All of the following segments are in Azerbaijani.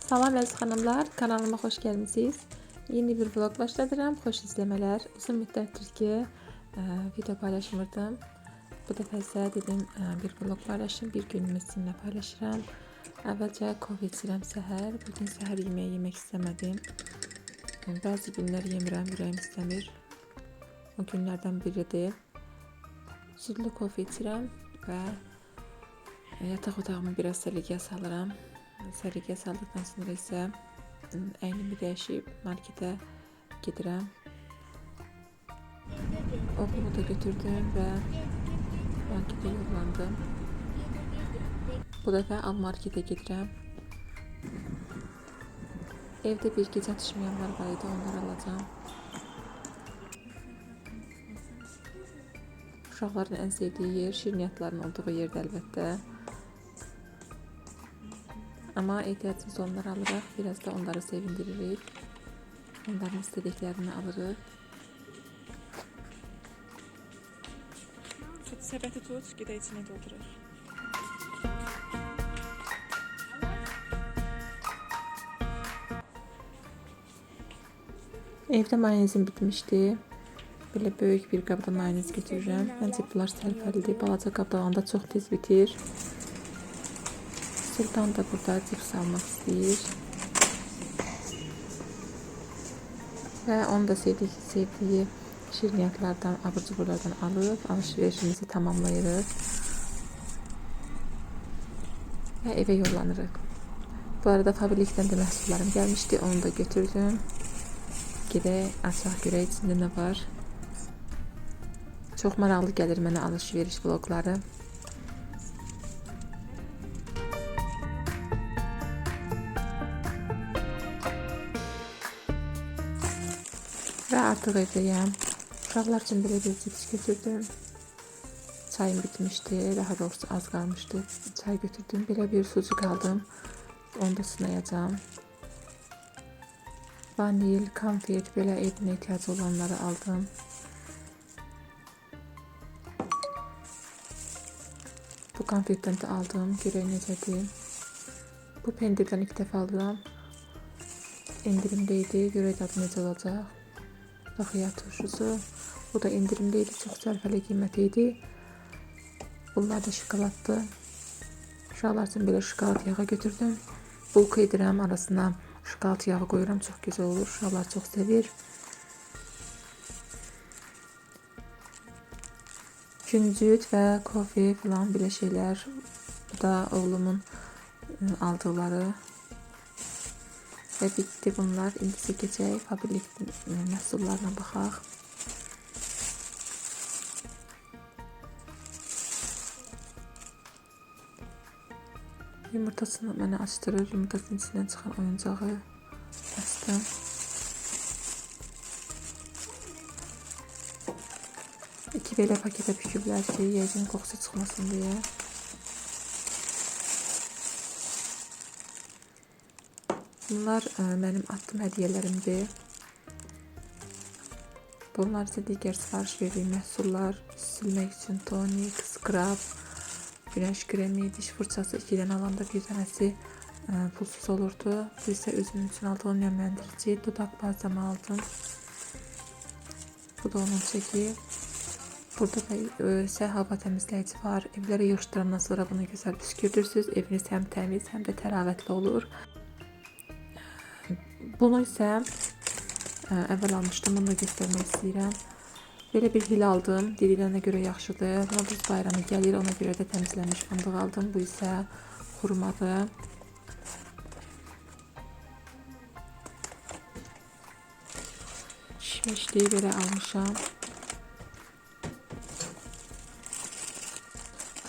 Salam əziz xanımlar, kanalıma xoş gəlmisiniz. Yeni bir vlog başladıram. Xoş izləmələr. Uzun müddətdir ki, video paylaşmırdım. Bu dəfə isə dedim bir vlog paylaşım, bir günümü sizinlə paylaşıram. Əvvəlcə kofe içirəm səhər. Bugün səhər yeməyi yemək istəmədim. Bəzi günlər yemirəm, ürəyim istəmir. O günlərdən biridir. Südlü kofe içirəm və yataq otağımı biraz səliqəyə salıram. Səliqəyə saldıqdan sonra isə əynimi dəyişib marketə gedirəm. Oğlumu da götürdüm və marketə yollandım. Bu dəfə al marketə gedirəm. Evdə bir gecə atışmayanlar var idi, onları alacağım. Uşaqların ən sevdiyi yer şirniyyatların olduğu yerdə əlbəttə. Ama ehtiyacımız onları alırıq, biraz da onları sevindiririk. Onların istediklerini alırıq. Sepeti tut, gide içine doldurur. Evde mayonezim bitmişti. Böyle büyük bir qabda mayonez götürürəm. Məncə bunlar sərfəlidir. Balaca qabda olanda çox tez bitir. Sultan da burada cips almaq istəyir. Və onun da sevdiyi şirniyyatlardan, abur cuburlardan alıb alışverişimizi tamamlayırıq. Və evə yollanırıq. Bu arada fabrikdən də məhsullarım gəlmişdi. Onu da götürdüm. Gedək, açaq görək içində nə var. Çox maraqlı gəlir mənə alışveriş vlogları. Və artıq evdəyəm. Uşaqlar üçün belə bir cips götürdüm. Çayım bitmişdi, daha doğrusu az qalmışdı. Çay götürdüm, belə bir sucuk aldım. Onu da sınayacağım. Vanil, konfet, belə evin ehtiyacı olanları aldım. Bu konfetdən də aldım, görək necədir. Bu pendirdən ilk dəfə alıram. İndirimdeydi, görək dadı necə olacaq. Baxıya turşusu. Bu da indirimdeydi, çox sərfəli qiyməti idi. Bunlar da şokoladdır. Uşaqlar üçün belə şokolad yağı götürdüm. Bulka edirəm, arasına şokolad yağı qoyuram, çox gözəl olur. Uşaqlar çox sevir. Küncüt və kofe falan belə şeylər. Bu da oğlumun aldıqları. Və bitdi bunlar. İndi isə keçək fabrik məhsullarına baxaq. Yumurtasını mənə açdırır. Yumurtasının içindən çıxan oyuncağı açdım. İki belə paketə büküblər ki, yəqin qoxusu çıxmasın deyə. Bunlar mənim attığım hədiyyələrimdir. Bunlar isə digər sifariş verdiyim məhsullar. Silmək üçün tonik, skrab, güneş kremi, diş fırçası 2-dən alanda bir dənəsi pulsuz olurdu. Bu isə özüm üçün aldığım nemləndirici, dodaq balzamı aldım. Bu da onun çəki. Burada da isə hava təmizləyici var. Evləri yığışdırandan sonra bunu gözəl püskürtürsünüz. Eviniz həm təmiz, həm də təravətli olur. Bunu isə əvvəl almışdım, bunu da göstərmək istəyirəm. Belə bir hil aldım, dirilənə görə yaxşıdır. Novruz bayramı gəlir, ona görə də təmizlənmiş fındıq aldım. Bu isə xurmadır. Şişmişliyi belə almışam.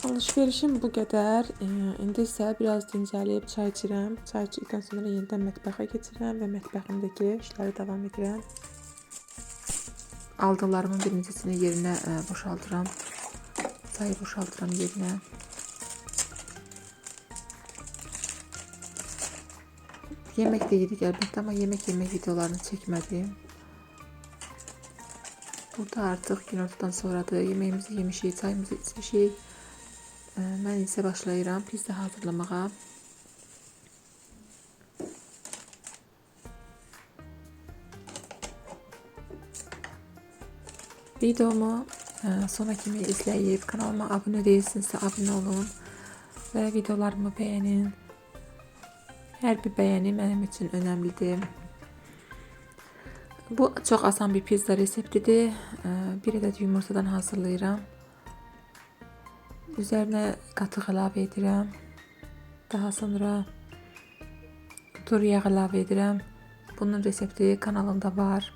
Alışverişim bu qədər. İndi isə biraz dincəlib çay içirəm. Çay içdikdən sonra yenidən mətbəxə keçirəm və mətbəximdəki işləri davam edirəm. Aldıqlarımın birincisini yerinə boşaldıram. Çayı boşaldıram yerinə. Yemək də yedik əlbəttə, amma yemək videolarını çəkmədim. Burada artıq günortadan sonradır. Yeməyimizi yemişik, çayımızı içmişik. Mən isə başlayıram pizza hazırlamağa. Videomu sona kimi izleyip kanalıma abone değilsinizsə abone olun ve videolarımı beğenin. Her bir beğeni benim için önemlidir. Bu çok asan bir pizza reseptidir. Bir adet yumurtadan hazırlayıram. Üzerine qatıq əlavə edirəm. Daha sonra tur yağı əlavə edirəm. Bunun resepti kanalımda var.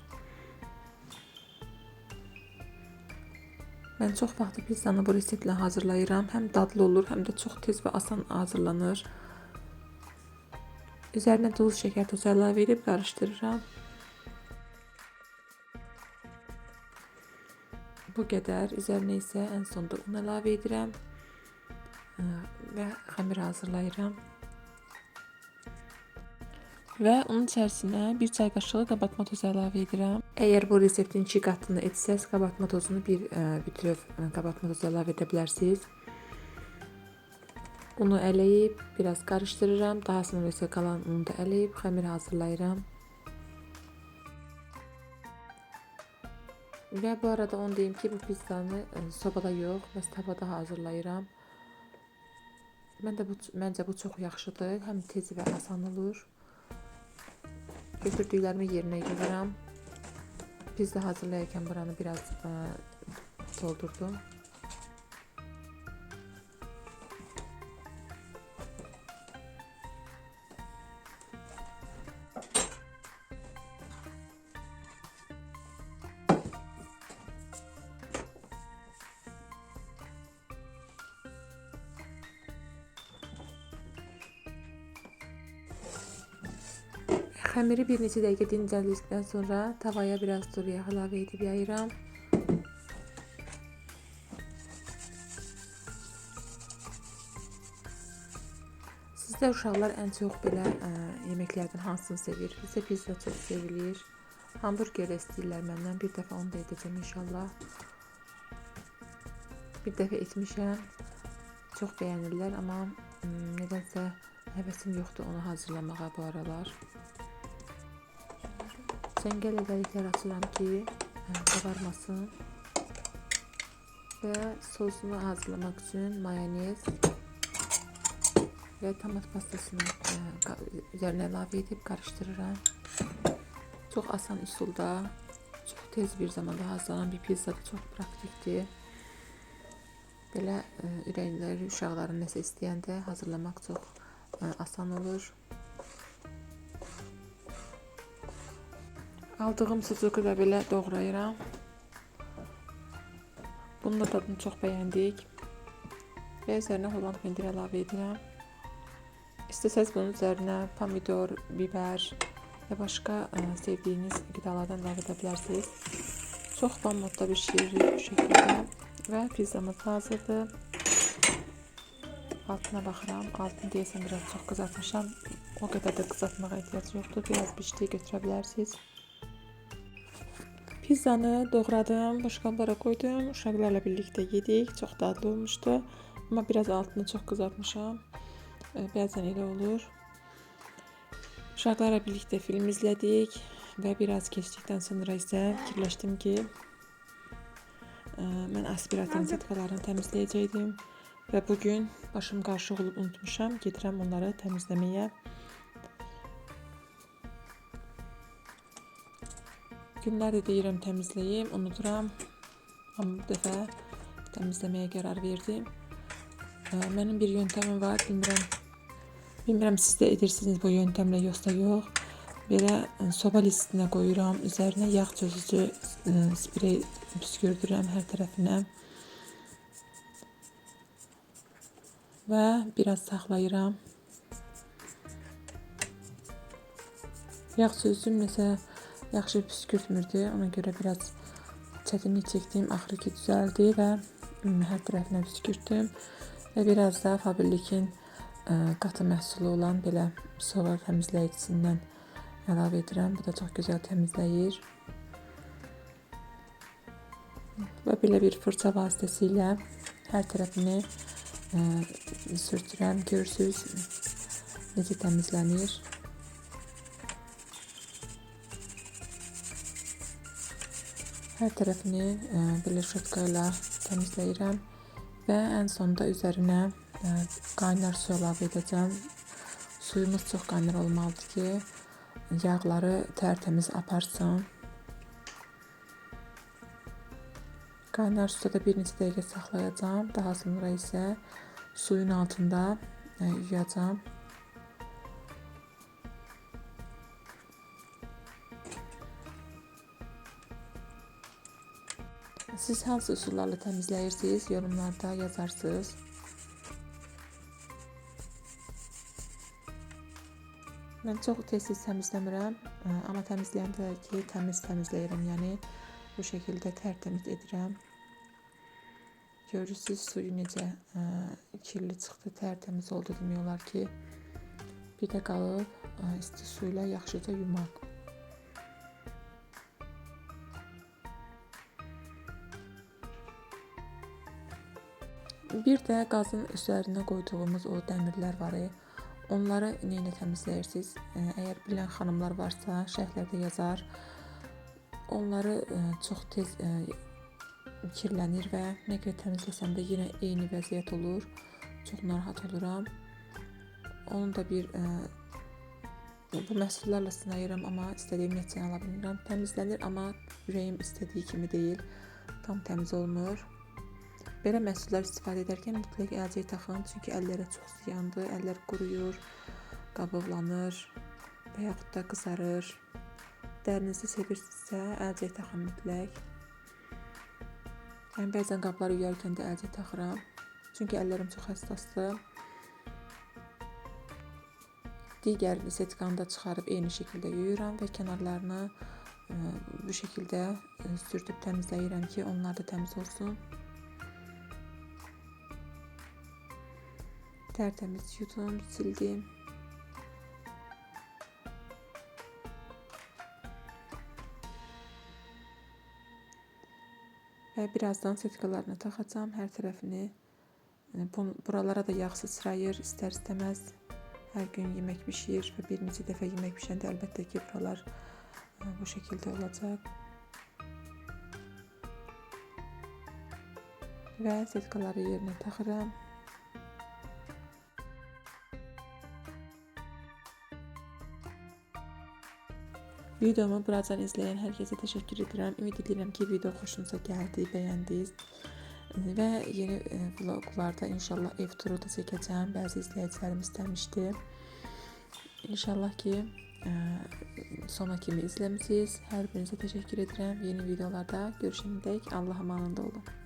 Ben çok vaxt pizzanı bu reseptlə hazırlayıram. Hem dadlı olur, hem de çok tez ve asan hazırlanır. Üzerine duz, şeker, tozu əlavə edib qarışdırıram. Bu qədər. Üzerine ise en sonda un əlavə edirəm ve xəmir hazırlayıram. Ve onun içerisine bir çay kaşığı kabartma tozu əlavə edirəm. Eğer bu reseptin 2 qatını etsəz, kabartma tozunu bir bütöv kabartma tozu əlavə edə bilərsiniz. Unu ələyib biraz karıştırıram. Daha sonra isə qalan unu da ələyib xəmir hazırlayıram. Ve bu arada onu deyim ki, bu pizzanı sobada yox, bəs tavada hazırlayıram. Məncə bu çox yaxşıdır. Həm tez və asan olur. Götürdüklərimi yerinə yığıram. Pizza hazırlayarkən buranı biraz doldurdum. Xəmiri bir neçə dəqiqə dincəldikdən sonra tavaya biraz duru yağ əlavə edib yayıram. Sizdə uşaqlar ən çox belə yeməklərdən hansını sevir? Bizdə pizza çox sevilir. Hamburger də istəyirlər məndən. Bir dəfə onu da edəcəm inşallah. Bir dəfə etmişəm. Çox bəyənirlər, amma nədənsə həvəsim yoxdur onu hazırlamağa bu aralar. Cəngəl deliklər açıram ki qabarmasın. Və sosunu hazırlamak üçün mayonez ve tomat pastasını üzerine əlavə edib qarışdırıram. Çox asan üsulda, çox tez bir zamanda hazırlanan bir pizzadır, çox praktikdir. Belə ürəkləri uşaqların nəsə istəyəndə hazırlamaq çox asan olur. Aldığım sucuğu da belə doğrayıram. Bunun da tadını çox bəyəndik. Və üzərinə Holland pendiri əlavə edirəm. İstəsəz bunun üzərinə pomidor, biber və başqa sevdiyiniz qidalardan əlavə edə bilərsiniz. Çox bam modda bişiririk bu şəkildə. Və pizzamız hazırdır. Altına baxıram. Altını deyəsəm biraz çox qızartmışam. O qədər də qızartmağa ehtiyac yoxdur. Biraz bişdiyi götürə bilərsiniz. Pizzanı doğradım, boşqablara koydum. Uşaqlarla birlikte yedik. Çok dadlı olmuştu. Ama biraz altını çok kızartmışam. Bəzən elə olur. Uşaqlarla birlikte film izledik. Ve biraz keçdikdən sonra isə fikirləşdim ki, mən aspirator sitkalarını təmizləyəcəkdim. Ve bugün başım qarışıq olub unutmuşam. Gedirəm onları təmizləməyə. Günlərdə deyirəm təmizləyim, unuturam. Amma bu dəfə təmizləməyə qərar verdim. Mənim bir yöntemim var, bilmirəm siz də edirsiniz bu yöntemlə yoxsa yox. Belə soba listinə qoyuram, üzərinə yağ çözücü sprey püskürdürəm hər tərəfinə. Və biraz saxlayıram. Yağ çözücüm nəsə yaxşı püskürtmürdü. Ona göre biraz çətinlik çəkdim. Axırı ki düzəldi və hər tərəfinə püskürtdüm. Və biraz da Faberlikin qatı məhsulu olan belə soba təmizləyicisindən əlavə edirəm. Bu da çox gözəl təmizləyir. Və belə bir fırça vasitəsilə hər tərəfini sürtürəm. Görürsünüz necə təmizlənir. Hər tərəfini belə şotka ilə təmizləyirəm və ən sonunda üzərinə qaynar su əlavə edəcəm. Suyumuz çox qaynar olmalıdır ki, yağları tərtəmiz aparsın. Qaynar suda da bir neçə dəqiqə saxlayacağım. Daha sonra isə suyun altında yuyacağım. Siz hansı üsullarla təmizləyirsiniz? Yorumlarda yazarsınız. Mən çox tez-tez təmizləmirəm, amma təmizləyəndə ki, təmiz təmizləyirəm. Yəni bu şəkildə tərtəmiz edirəm. Görürsünüz suyu necə kirli çıxdı, tərtəmiz oldu demək olar ki. Bir də qalıb isti su ilə yaxşıca yumaq. Bir də qazın üzərinə qoyduğumuz o dəmirlər var. Onları nə təmizləyirsiniz? Əgər bilən xanımlar varsa, şərhlərdə yazar. Onları çox tez kirlənir və nə qədər təmizləsəm də yenə eyni vəziyyət olur. Çox narahat oluram. Onu da bir bu məhsullarla sınayıram, amma istədiyim nəticəni ala bilmirəm. Təmizlənir, amma ürəyim istədiyi kimi deyil. Tam təmiz olmur. Belə məhsullar istifadə edərkən mütləq əlcək taxın, çünki əllərə çox ziyandır. Əllər quruyur, qabıqlanır və yaxud da qızarır. Dərinizi sevirsinizsə əlcək taxın mütləq. Mən bəzən qabları yuyarkən də əlcək taxıram, çünki əllərim çox həssasdır. Digər setkanı da çıxarıb eyni şəkildə yuyuram və kənarlarını bu şəkildə sürtüb təmizləyirəm ki, onlar da təmiz olsun. Tertemiz yudum, sildim. Və birazdan setkalarını taxacağım hər tərəfini. Buralara da yağ sıçrayır, istər istəməz. Hər gün yemək bişir və bir neçə dəfə yemək bişəndə əlbəttə ki, buralar bu şəkildə olacaq. Və setkaları yerinə taxıram. Videomu buradan izleyen herkese teşekkür ederim. Ümid edirəm ki, video xoşunuza gəldi, bəyəndiniz. Və yeni vloglarda inşallah ev turu da çəkəcəm. Bəzi izləyicilərim istəmişdi. İnşallah ki, sona kimi izləmisiniz. Hər birinizə təşəkkür edirəm. Yeni videolarda görüşəndək Allah'a emanet olun.